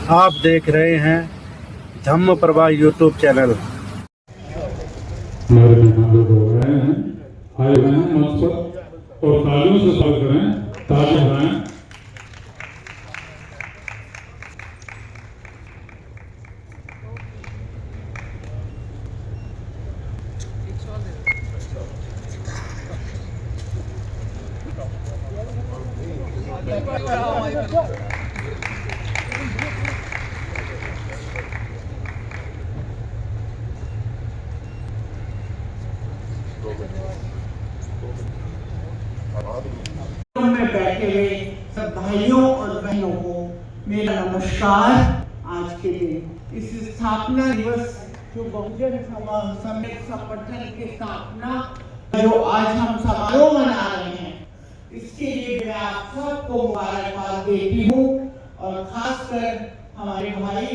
आप देख रहे हैं धम्म प्रभा यूट्यूब चैनल। हमारे मेहमान लोग हो रहे हैं, आए हुए हैं मंच पर और तालियों से स्वागत करें, ताली बजाएं। में बैठे हुए सब भाइयों और बहनों को मेरा नमस्कार। आज के दिन इस स्थापना दिवस जो बहुजन समाज संगठन की स्थापना जो आज हम समारोह मना रहे हैं, इसके लिए मैं आप सबको मुबारकबाद देती हूँ और खासकर हमारे भाई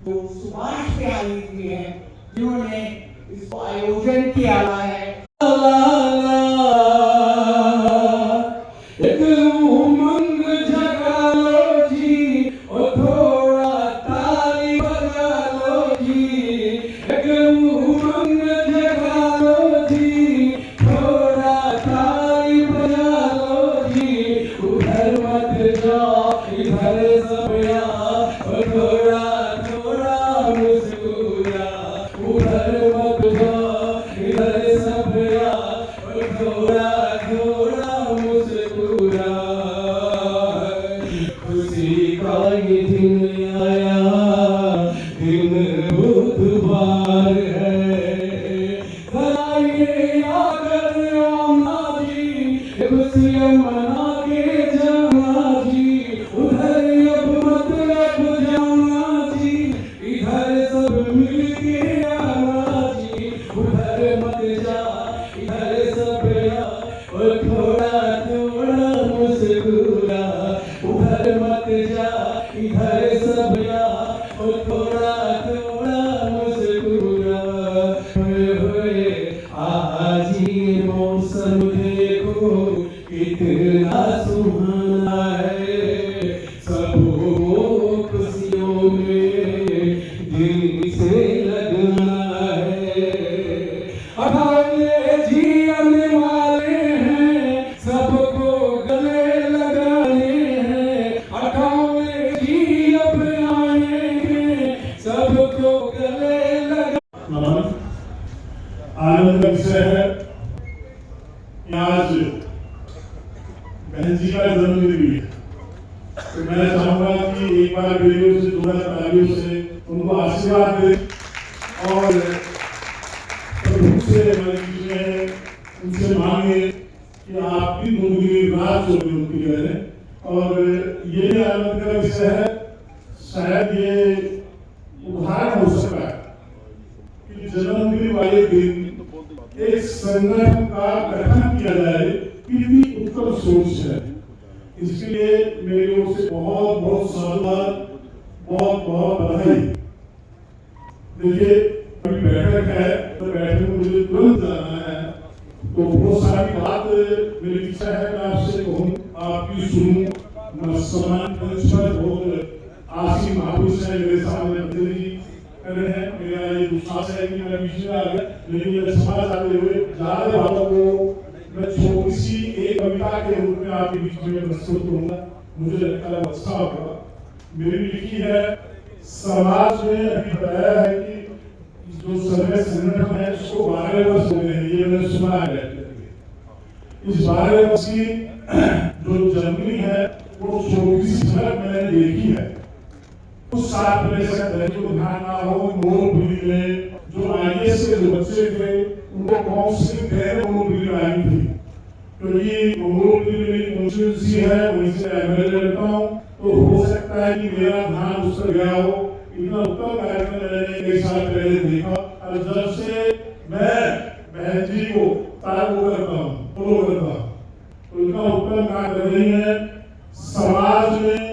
जो सुभाष बिहारी जी हैं जिन्होंने इसको आयोजन किया हुआ है। आनंद का विषय है कि आज बहन जी का जन्मदिन भी है, तो मैं चाहूंगा कि एक बार वीडियो से थोड़ा तालियों से उनको आशीर्वाद दे और प्रभु से उनसे मांगे कि आपकी जिंदगी रात जो उनकी करें। और ये आनंद का विषय है, शायद ये उदाहरण हो सकता है कि जन्मदिन वाले दिन एक संगठन का गठन किया जाए, कितनी उत्तम सोच है। इसके लिए मेरी ओर से बहुत बहुत साधुवाद, बहुत बहुत बधाई। देखिए अभी बैठक है, तो बैठक में मुझे तुरंत जाना है, तो बहुत सारी बात मेरी इच्छा है मैं आपसे कहूँ, आपकी सुनूं। सम्मान बहुत आशीष महापुरुष है मेरे सामने मंदिर जी करे हैं। मेरा ये विश्वास है कि मेरा बीच में आ गया, लेकिन ये समाज आते हुए ज्यादा बातों को मैं छोटी सी एक कविता के रूप में आपके बीच में प्रस्तुत करूंगा। मुझे लगता है अच्छा होगा। मेरी लिखी है, समाज में अभी बताया है कि जो सर्वे संगठन है उसको 12 वर्ष हो गए हैं, ये मैंने सुना है। इस 12 वर्ष की जो जर्नी है वो छोटी सी झलक मैंने देखी है। उस साथ में जो ध्यान ना हो, मोर बिल्ली में जो आईएएस के जो बच्चे थे उनको काउंसलिंग देने मोर बिल्ली आई थी। तो ये मोर बिल्ली कॉन्स्टिट्यूंसी है, वहीं से एमएलए रहता हूँ, तो हो सकता है कि मेरा ध्यान उस पर गया हो। इतना उत्तम कार्यक्रम मैंने कई साल पहले देखा और जब से मैं बहन जी को फॉलो करता हूँ, तो इतना उत्तम कार्य कर रही है। समाज में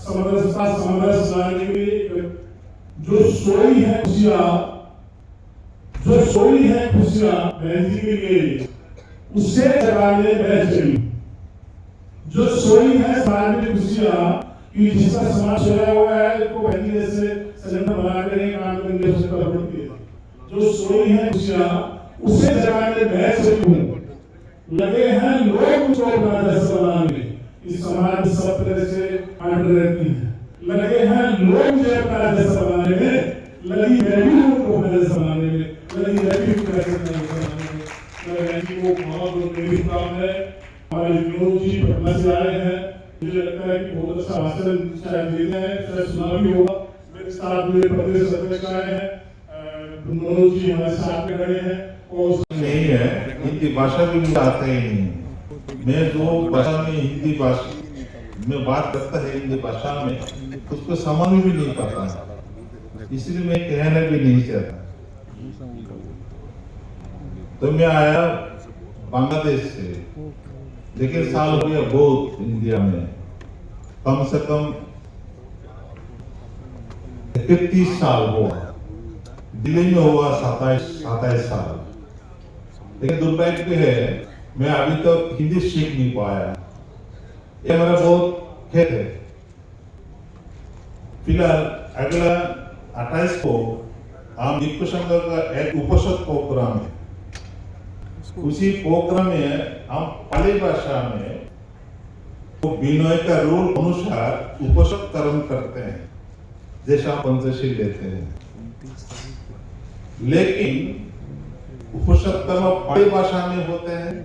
समरसता समरस लाने के लिए जो सोई है खुशियां बहन जी के लिए उसे जगाने मैं चली। जो सोई है सारी खुशियां कि जिसका समाज सोया हुआ है उसको बहनी जैसे सिलेंडर बना के नहीं काम करेंगे उससे कर पड़ती है, जो सोई है खुशियां उसे जगाने मैं सोई हूँ, लगे हैं लोग उसको अपना जैसा बनाने में, इस समाज में सब तरह से आड़ रहती है, लगे हैं लोग मुझे अपना जैसा बनाने में, लगी मैं भी उनको अपना जैसा बनाने में, लगी मैं भी उनको जैसा बनाने में। मैं वो बहुत मेरी काम है। हमारे विनोद जी पटना से आए हैं, मुझे लगता है कि बहुत अच्छा भाषण शायद देते हैं, शायद सुना भी होगा। मेरे साथ मेरे प्रदेश अध्यक्ष आए हैं, विनोद जी हमारे साथ में खड़े हैं और नहीं है, हिंदी भाषा भी मुझे आता ही नहीं। मैं जो भाषा में हिंदी भाषा में बात करता है हिंदी भाषा में उसको समझ में भी नहीं पाता, इसलिए मैं कहना भी नहीं चाहता। तो मैं आया बांग्लादेश से, लेकिन साल हो गया बहुत इंडिया में, कम से कम 31 साल हुआ, दिल्ली में हुआ 27 साल। लेकिन दुर्भाग्य है मैं अभी तक हिंदी सीख नहीं पाया, ये मेरा बहुत खेद है। फिलहाल अगला 28 को हम दीप संघ का एक उपनिषद प्रोग्राम है, उसी प्रोग्राम में हम पाली भाषा में तो विनय का रूल अनुसार उपनिषद कर्म करते हैं, जैसा पंचशील लेते हैं। लेकिन उपनिषद कर्म पाली भाषा में होते हैं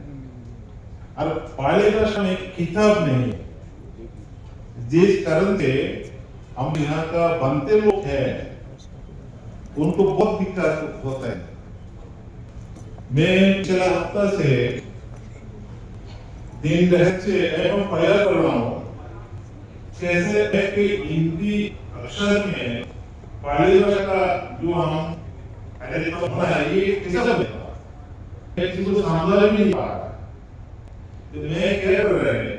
और पाली भाषा में किताब नहीं, जिस कारण से हम यहाँ का बनते लोग हैं उनको बहुत दिक्कत होता है। मैं पिछला हफ्ता से दिन रात से एवं प्रयास कर रहा हूँ कैसे एक हिंदी अक्षर में पाली भाषा का जो हम ये कैसे बनेगा, किसी को समझ भी नहीं पा रहा। तो मैं क्या कर रहे हैं,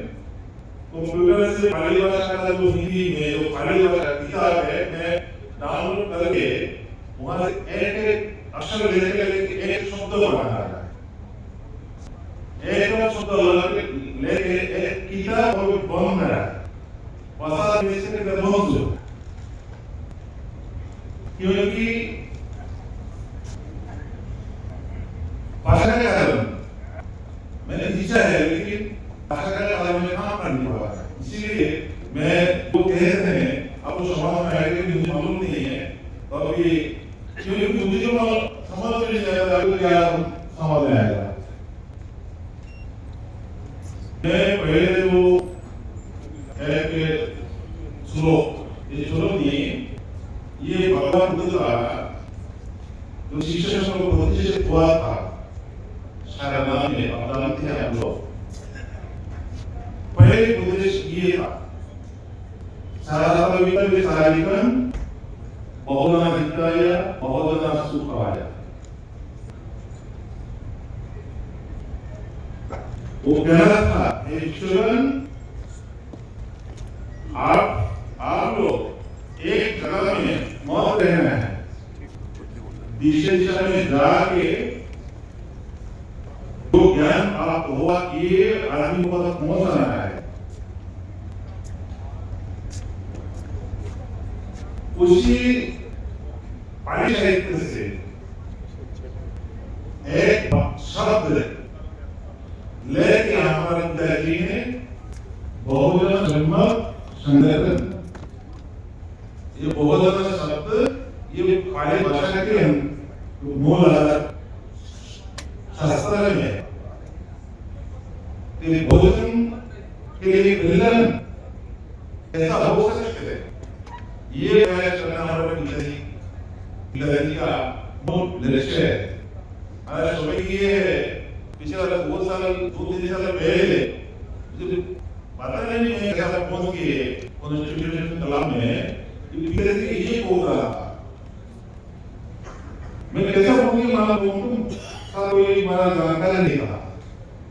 कंप्यूटर से पाली भाषा का जो हिंदी में जो पाली भाषा किताब है मैं डाउनलोड करके वहां से एक अक्षर लेके एक शब्द बना रहा है, एक शब्द लेके एक किताब और बन रहा है, भाषा वैसे के बहुत क्योंकि भाषा का कारण मैंने सीखा है, लेकिन भाषा का कारण में काम कर नहीं पाया। इसीलिए मैं जो कहते हैं अब वो समझ में आएगा कि मुझे मालूम नहीं है, तो अभी क्योंकि मुझे जो समझ में नहीं आया आपको क्या समझ में आएगा। मैं पहले जो एक श्लोक, ये श्लोक नहीं, ये भगवान बुद्ध का जो शिष्य को उपदेश हुआ था सारा नाम में, आप जानते हैं आप लोग। पहले उपदेश ये था, सारा विचारिकन बहुना हिताय बहुना सुखाय। वो कह रहा था चिल्ड्रन, आप लोग एक जगह में मत रहना है, दिशा में जाके जो ज्ञान आप हुआ ये आदमी को तक पहुंचाना है। उसी पाली साहित्य से एक शब्द लेके हमारे पिताजी ने बहुजन जन्मत संगठन, ये बहुजन शब्द ये पाली भाषा के मूल शास्त्र में बहुजन के लिए विलन ऐसा हो सकते हैं, ये प्रयास करना हमारे पिताजी का मूल लक्ष्य है। हमारा समय ये है, पिछले 2 साल 2-3 साल पहले पता नहीं मैं कैसा पहुंच गए कॉन्स्टिट्यूशन क्लब में, पिताजी ये बोल रहा था, मैं कैसा पहुंच गया मालूम कोई हमारा जानकारी नहीं था।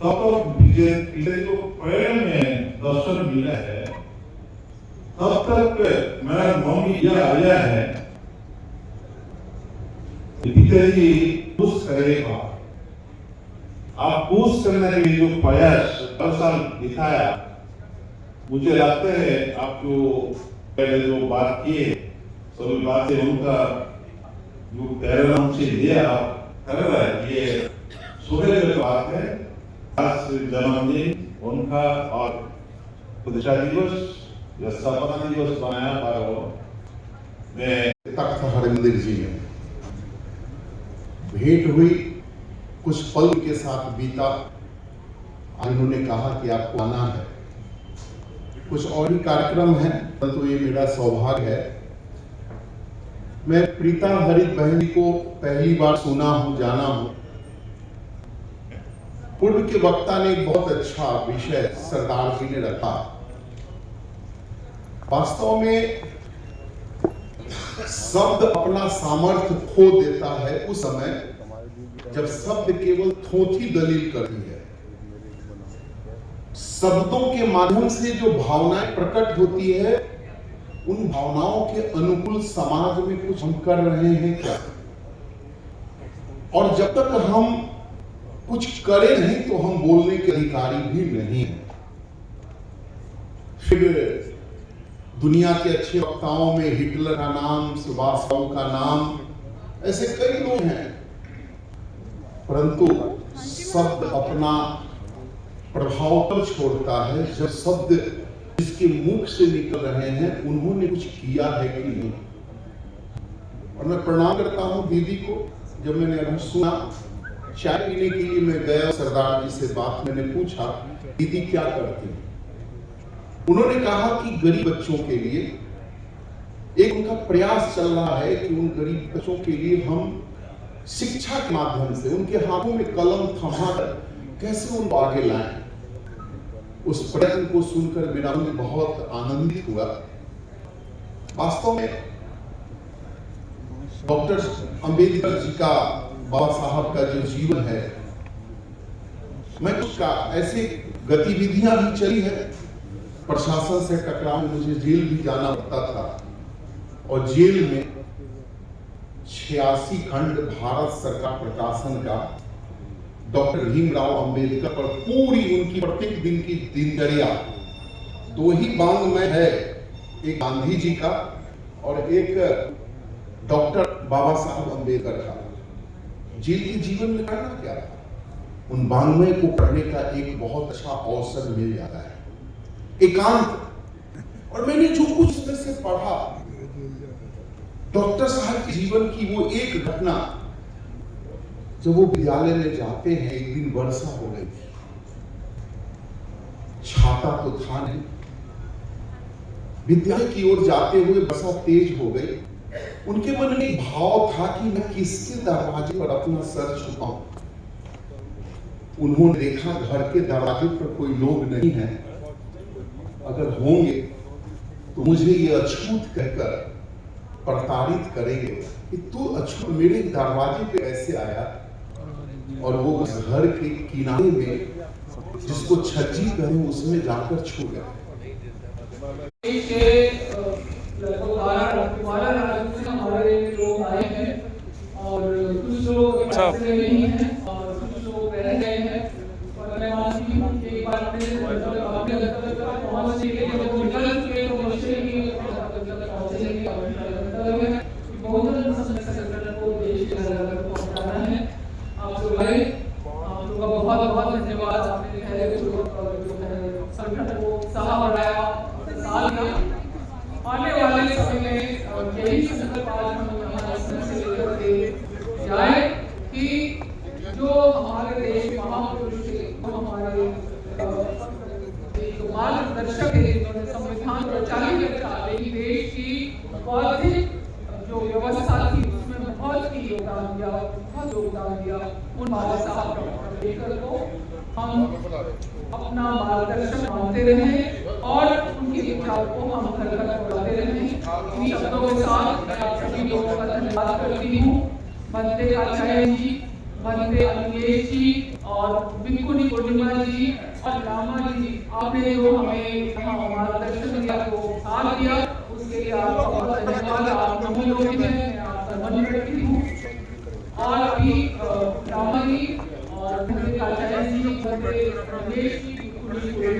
तो पिताजी को पहले में दर्शन मिला है, तब तक मेरा मन में यह आया है पिताजी पुश करेगा। आप पुश करने के लिए जो प्रयास 10 साल दिखाया, मुझे लगता है आप जो पहले जो बात की है सभी बातें उनका जो प्रेरणा उनसे लिया कर रहा है, ये सुबह की बात है। आज जन्मदिन उनका और प्रतिष्ठा दिवस या स्थापना दिवस बनाया पर मैं तख्त हरिमंदिर जी में भेंट हुई, कुछ पल के साथ बीता। उन्होंने कहा कि आपको आना है, कुछ और ही कार्यक्रम है, परंतु ये मेरा सौभाग्य है। मैं प्रीता हरित बहन को पहली बार सुना हूं, जाना हूं। पूर्व के वक्ता ने एक बहुत अच्छा विषय सरदार जी ने रखा। वास्तव में शब्द अपना सामर्थ्य खो देता है उस समय जब शब्द केवल थोथी दलील करती है। शब्दों के माध्यम से जो भावनाएं प्रकट होती है, उन भावनाओं के अनुकूल समाज में कुछ हम कर रहे हैं क्या? और जब तक हम कुछ करें नहीं तो हम बोलने के अधिकारी भी नहीं हैं। फिर दुनिया के अच्छे वक्ताओं में हिटलर का नाम, सुभाष बाबू का नाम, ऐसे कई लोग हैं, परंतु शब्द अपना प्रभाव पर छोड़ता है जब शब्द जिसके मुख से निकल रहे हैं उन्होंने कुछ किया है कि नहीं। और मैं प्रणाम करता हूं दीदी को। जब मैंने सुना, चाय पीने के लिए मैं गया, सरदार जी से बात मैंने पूछा, दीदी क्या करती हैं? उन्होंने कहा कि गरीब बच्चों के लिए एक उनका प्रयास चल रहा है कि उन गरीब बच्चों के लिए हम शिक्षा के माध्यम से उनके हाथों में कलम थमा कर कैसे उनको आगे लाएं। उस प्रयत्न को सुनकर मेरा मन बहुत आनंदित हुआ। वास्तव में डॉक्टर अंबेडकर जी का, बाबा साहब का जो जीवन है, मैं उसका ऐसे गतिविधियां भी चली है। प्रशासन से टकराव में मुझे जेल भी जाना पड़ता था और जेल में 86 खंड भारत सरकार प्रकाशन का डॉक्टर भीमराव अंबेडकर पर पूरी उनकी प्रत्येक दिन की दिनचर्या 2 ही बांग में है, एक गांधी जी का और एक डॉक्टर बाबा साहब अंबेडकर का। जेल के जीवन में करना क्या था? उन बांग्मय को पढ़ने का एक बहुत अच्छा अवसर मिल जाता है, एकांत। और मैंने जो कुछ उसमें से पढ़ा, डॉक्टर साहब के जीवन की वो एक घटना, जब वो विद्यालय में जाते हैं, एक दिन वर्षा हो गई थी, छाता तो था नहीं, विद्यालय की ओर जाते हुए वर्षा तेज हो गई। उनके मन में एक भाव था कि मैं किसके दरवाजे पर अपना सर झुकाऊं। उन्होंने देखा घर के दरवाजे पर कोई लोग नहीं है, अगर होंगे तो मुझे ये अछूत कहकर प्रताड़ित करेंगे कि तू अछूत मेरे दरवाजे पे कैसे आया। और वो उस घर के किनारे में जिसको छज्जी कहे उसमें जाकर छू गया। हमारे लोग आए हैं और कुछ लोग नहीं हैं और कुछ लोग रह गए हैं। और मैं मानती हूँ कि एक बार अपने पहुंचने के लिए जो निकल चुके हैं वो अवश्य ही पहुंचने की आवश्यकता है। बहुजन समाज संगठन को देश के हर घर पहुंचाना है। आप लोग आए, आप लोगों का बहुत बहुत धन्यवाद। आपने संगठन को उत्साह बढ़ाया, साथ में आने वाले समय में यही संकल्प आज हम यहाँ से लेकर के जाए कि जो हमारे देश के महापुरुष थे, हमारे मार्गदर्शक है, जिन्होंने संविधान रचा लेकिन देश की बौद्धिक जो व्यवस्था थी उसमें बहुत ही योगदान दिया, उन बाबा साहब डॉक्टर अम्बेडकर को हम अपना मार्गदर्शन मानते रहे और उनके विचार को हम घर घर पहुंचाते रहे। इन शब्दों के साथ मैं आप सभी लोगों का धन्यवाद करती हूँ। बंदे आचार्य जी, बंदे अंगेश जी और बिल्कुल पूर्णिमा जी और लामा जी, आपने जो हमें मार्गदर्शन दिया, तो साथ दिया, उसके लिए आपका बहुत धन्यवाद। आप सभी लोग हैं, आपका मन करती हूँ। और अभी लामा जी और आचार्य जी, बंदे अंगेश जी, पुलिस को मेरे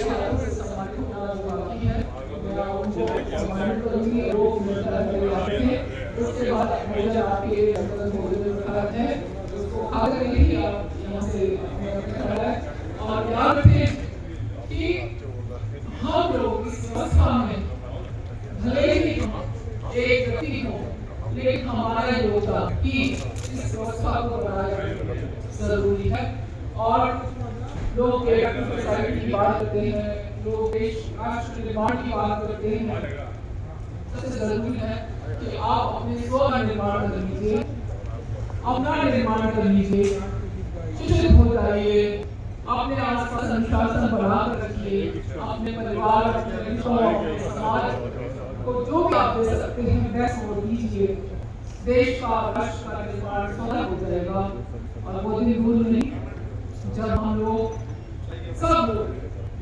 हाथों से सम्मानित होना बाकी है। मैं उनको सम्मानित करूँगी। लोग उसके बाद मुझे आपके है उसको आगे ही आप यहाँ से और याद रखें कि हम लोग इस व्यवस्था में भले ही एक व्यक्ति हो, लेकिन हमारा योगदान ही इस व्यवस्था को बनाना जरूरी है। और लोग सोसाइटी की बात करते हैं, लोग देश राष्ट्र निर्माण की बात करते हैं। सबसे जरूरी है कि आप अपने स्व का निर्माण कर लीजिए, अपना निर्माण कर लीजिए, शिक्षित हो जाइए, अपने आसपास अनुशासन बनाकर रखिए, अपने परिवार, अपने समाज को जो भी आप दे सकते हैं वैसा वो दीजिए। देश का, राष्ट्र का निर्माण स्वतः हो जाएगा। और वो दिन दूर नहीं जब हम लोग सब लोग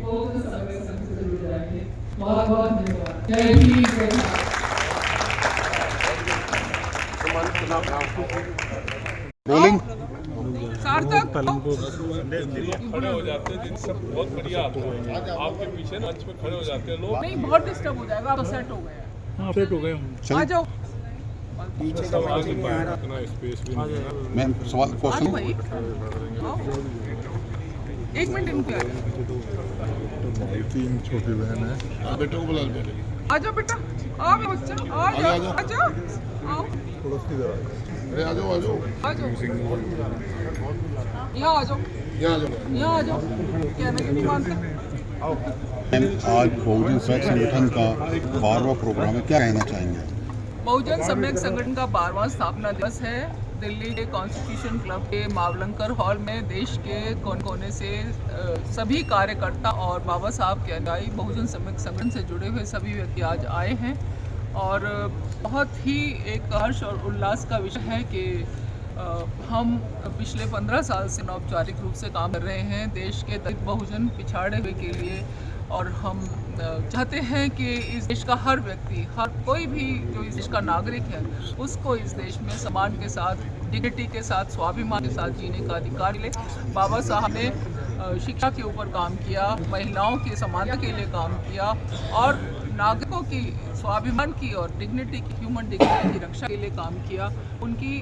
बहुत समय से जुड़ जाएंगे। बहुत बहुत धन्यवाद। जय हिंद, जय भारत। रोलिंग सार्थक खड़े हो जाते हैं, जिनसे बहुत बढ़िया आता है। आपके पीछे मंच में खड़े हो जाते हैं लोग। नहीं, बहुत डिस्टर्ब हो जाएगा। तो सेट हो गए। हाँ, सेट हो गए हम। आ जाओ। इतना स्पेस भी नहीं है। मैम सवाल आज भाई आओ। एक मिनट इनको भाई 3 छोटी बहन है। बेटे को बुला ले। आ जाओ बेटा, आओ मेरा बच्चा, आ जाओ, आ जाओ, आओ, थोड़ा सीधा अरे आ जाओ आ जाओ आ जाओ, यहाँ आ जाओ, यहाँ आ जाओ। यहाँ आ जाओ। कहने की नहीं मानते। मैम आज बहुजन समाज संगठन का 12वां प्रोग्राम है, क्या कहना चाहेंगे? बहुजन सम्यक संगठन का 12वां स्थापना दिवस है। दिल्ली के कॉन्स्टिट्यूशन क्लब के मावलंकर हॉल में देश के कोने कोने से सभी कार्यकर्ता और बाबा साहब के अनुयायी बहुजन सम्यक संगठन से जुड़े हुए सभी व्यक्ति आज आए हैं। और बहुत ही एक हर्ष और उल्लास का विषय है कि हम पिछले 15 साल से अनौपचारिक रूप से काम कर रहे हैं देश के दलित बहुजन पिछाड़े हुए के लिए। और हम चाहते हैं कि इस देश का हर व्यक्ति, हर कोई भी जो इस देश का नागरिक है, उसको इस देश में सम्मान के साथ, डिग्निटी के साथ, स्वाभिमान के साथ जीने का अधिकार मिले। बाबा साहब ने शिक्षा के ऊपर काम किया, महिलाओं की समानता के लिए काम किया और नागरिकों की स्वाभिमान की और डिग्निटी की, ह्यूमन डिग्निटी की रक्षा के लिए काम किया। उनकी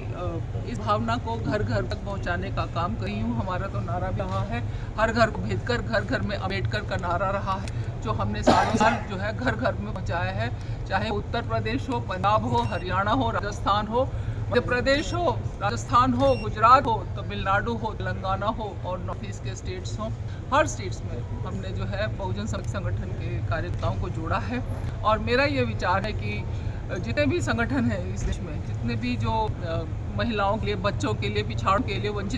इस भावना को घर घर तक पहुंचाने का काम कर रही हूँ। हमारा तो नारा भी रहा है, हर घर को भेजकर घर घर में अम्बेडकर का नारा रहा है, जो हमने सालों साल जो है घर घर में पहुँचाया है। चाहे उत्तर प्रदेश हो, पंजाब हो, हरियाणा हो, राजस्थान हो, मध्य प्रदेश हो, राजस्थान हो, गुजरात हो, तमिलनाडु हो, तेलंगाना हो और नॉर्थ ईस्ट के स्टेट्स हों, हर स्टेट्स में हमने जो है बहुजन सम्यक संगठन के कार्यकर्ताओं को जोड़ा है। और मेरा ये विचार है कि जितने भी संगठन हैं इस देश में, जितने भी जो महिलाओं के लिए, बच्चों के लिए, पिछाड़ों के लिए, वंचित